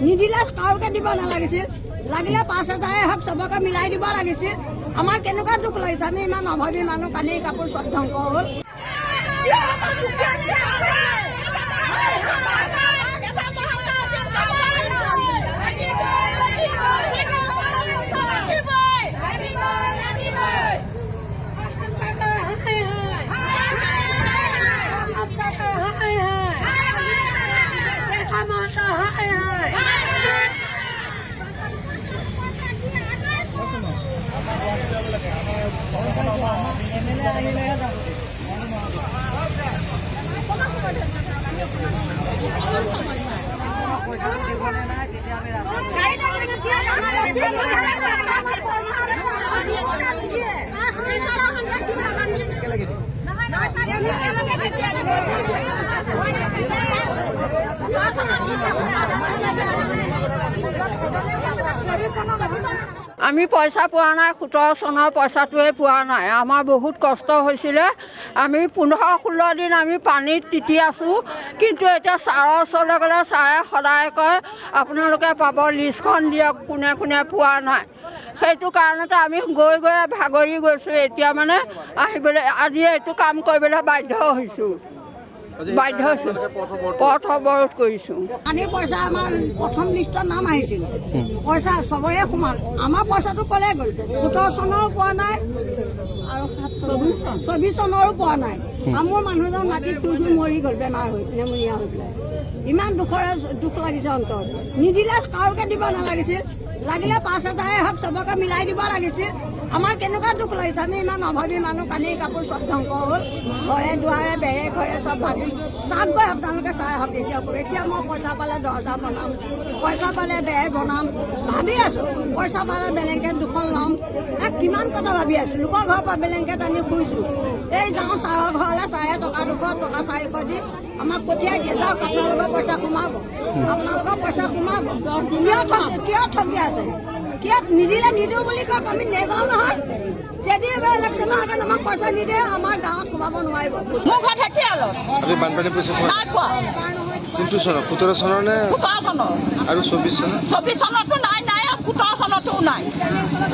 নিদিলে কাৰোকে দিব নালাগিছিল, লাগিলে 5,000 হওক চবকে মিলাই দিব লাগিছিল। আমাৰ কেনেকুৱা দুখ লাগিছে, আমি ইমান অভাৱী মানুহ, কানি কাপোৰ চব ধ্বংস হ'ল। আমি পইচা পোৱা নাই, 17 চনৰ পইচাটোৱে পোৱা নাই। আমাৰ বহুত কষ্ট হৈছিলে। আমি 15-16 দিন আমি পানীত তিতি আছোঁ। কিন্তু এতিয়া ছাৰৰ ওচৰলৈ গ'লে ছাৰে সদায় কয় আপোনালোকে পাব, লিষ্টখন দিয়ক, কোনে কোনে পোৱা নাই। সেইটো কাৰণতে আমি গৈ গৈ ভাগৰি গৈছোঁ। এতিয়া মানে আহিবলৈ, আজি এইটো কাম কৰিবলৈ বাধ্য হৈছোঁ। পথ অৱৰোধ কৰিছোঁ। পানীৰ পইচা আমাৰ প্ৰথম লিষ্টত নাম আহিছিল, পইচা চবৰে সমান। আমাৰ পইচাটো ক'লে গ'ল, 17 চনৰো পোৱা নাই আৰু 24 চনৰো পোৱা নাই। মোৰ মানুহজন মাটিত শুই মৰি গ'ল, বেমাৰ হৈ নেমুনিয়া হৈ পেলাই। ইমান দুখ লাগিছে অন্তৰত। নিদিলে কাৰোকে দিব নালাগিছিল, লাগিলে 5,000 হওক চবকে মিলাই দিব লাগিছিল। আমাৰ কেনেকুৱা দুখ লাগিছে, আমি ইমান অভাৱী মানুহ, কানি কাপোৰ চব ধ্বংস হ'ল। ঘৰে দুৱাৰে বেৰে ঘৰে চব ভাগি চাওক গৈ, আপোনালোকে চাই আহক। এতিয়া মই পইচা পালে দৰ্জা বনাম, পইচা পালে বেৰ বনাম ভাবি আছোঁ। পইচা পালে ব্লেংকেট 2খন ল'ম, কিমান কথা ভাবি আছোঁ। লোকৰ ঘৰৰ পৰা ব্লেংকেট আনি শুইছোঁ। এই যাওঁ ছাৰৰ ঘৰলৈ, ছাৰে টকা 200 টকা 400 দি আমাক পঠিয়াই দিয়ে, যাওক আপোনালোকৰ পইচা সোমাব, আপোনালোকৰ পইচা সোমাব। কিয় ঠগি আছে, কিয় নিদিলে নিদিওঁ বুলি কওক, আমি নেযাওঁ নহয়। যদি এবাৰ ইলেকশ্যনৰ আগত আমাক পইচা নিদিয়ে, আমাৰ গাঁৱত সোমাব নোৱাৰিব। মোৰ ঘৰত হেকিয়ালত আপুনি বানপানী পইচা নাই পোৱা। কোনটো চনৰ? 17 চনৰ নে 17 চনৰ? আৰু 24 চনৰ? 24 চনতো নাই, 17 চনতো নাই।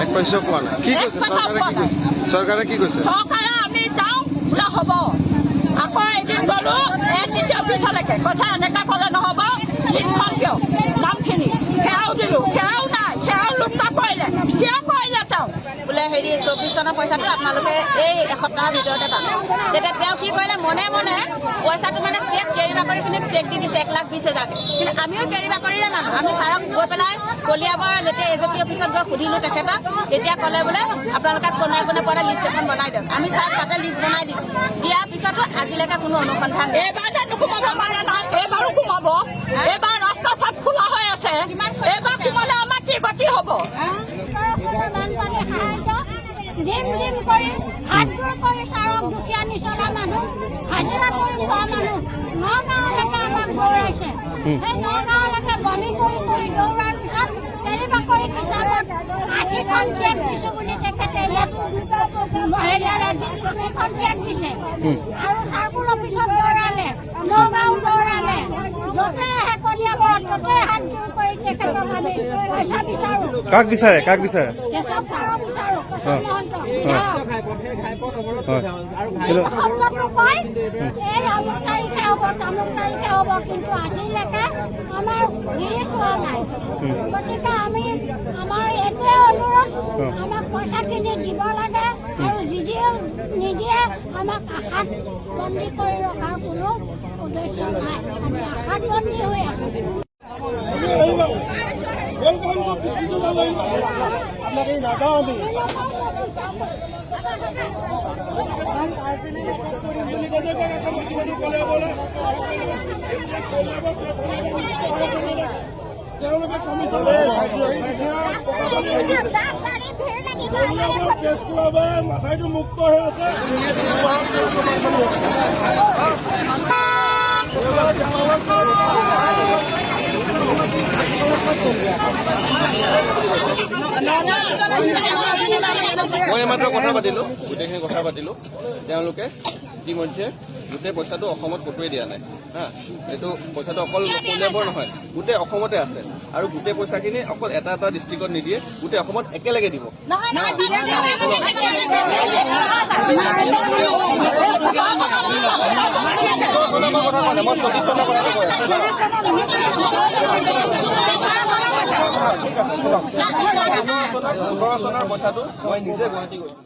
এক পইচাও পোৱা নাই। কি কৈছে চৰকাৰে? কি কৈছে চৰকাৰে? কি কৈছে চৰকাৰে? আমি যাওঁ বোলে হ'ব। আকৌ এদিন গ'লো ADC অফিচলৈকে, কৈছে এনেকৈ ক'লে নহ'ব, লিষ্টখন দিয়ক নামখিনি। সেয়াও দিলোঁ, সেয়াও নাই, সেয়াও লোকচান কৰিলে। কিয় কৰিলে তেওঁ? বোলে 24 চনৰ পইচাটো আপোনালোকে এই এসপ্তাহৰ ভিতৰতে পাব। তেতিয়া তেওঁ কি কৰিলে, মনে মনে পইচাটো মানে চেক কেৰি বাকৰিখিনিক চেক দি দিছে 1,20,000। কিন্তু আমিও কেৰি বাকৰিৰে মানুহ। আমি ছাৰক গৈ পেলাই কলিয়াবৰ যেতিয়া AJP অফিচত গৈ সুধিলোঁ তেখেতক, তেতিয়া ক'লে বোলে আপোনালোকে কোনে কোনে পোৱা লিষ্ট এখন বনাই দিয়ক। আমি ছাৰক তাতে লিষ্ট বনাই দিলোঁ। দিয়াৰ পিছতো আজিলৈকে কোনো অনুসন্ধান নাই। এইবাৰ নোসোমাব মানে নাই, এইবাৰো সোমাব। এইবাৰ ৰাস্তা চব খোলা হৈ আছে, এইবাৰ সোমালে আমাৰ কি গতি হ'ব? ছাৰক দুখীয়া নিচলা মানুহ, হাজিৰা কৰি খোৱা মানুহ 9 গাঁৱলৈকে আমাক দৌৰাইছে। সেই 9 গাঁৱলৈকে বমি কৰি দৌৰাৰ পিছত কেৰি বাকৰি হিচাপত 80খন চেক দিছোঁ বুলি তেখেতে ইয়াত এখন চেক দিছে। আৰু চাৰ্কুল অফিচত দৌৰালে, নগাঁও দৌৰালে, য'তে আহে কলিয়াবৰত ত'তে হাত জোৰ কৰি তেখেতক আমি পইচা বিচাৰোঁ। কাক বিচাৰে? কাক বিচাৰে? কেশৱ ছাৰক বিচাৰোঁ, কেশৱ মহন্তক। শব্দটো কয় এই অমুক তাৰিখে হ'ব, তামুক তাৰিখে হ'ব, কিন্তু আজিলৈকে আমাৰ ঘূৰি চোৱা নাই। গতিকে আমি আমাৰ এইটোৱে অনুৰোধ, আমাক পইচাখিনি দিব লাগে। আৰু যদিও নিদিয়ে আমাক আশাত বন্দী কৰি ৰখাৰ কোনো উদ্দেশ্য নাই। আমি আশাত বন্দী হৈ আছোঁ। মাথাইটো মুক্ত হৈ আছে। মই এইমাত্ৰ কথা পাতিলোঁ, গোটেইখিনি কথা পাতিলোঁ। তেওঁলোকে ইতিমধ্যে গোটেই পইচাটো অসমত ক'তোৱে দিয়া নাই হা এইটো পইচাটো অকল কলিয়াবৰ নহয় গোটেই অসমতে আছে আৰু গোটেই পইচাখিনি অকল এটা এটা ডিষ্ট্ৰিক্টত নিদিয়ে গোটেই অসমত একেলগে দিব মই 24 চনৰ কথাটো কৈ আছো 15 চনৰ পইচাটো মই নিজে গণতি কৰিছোঁ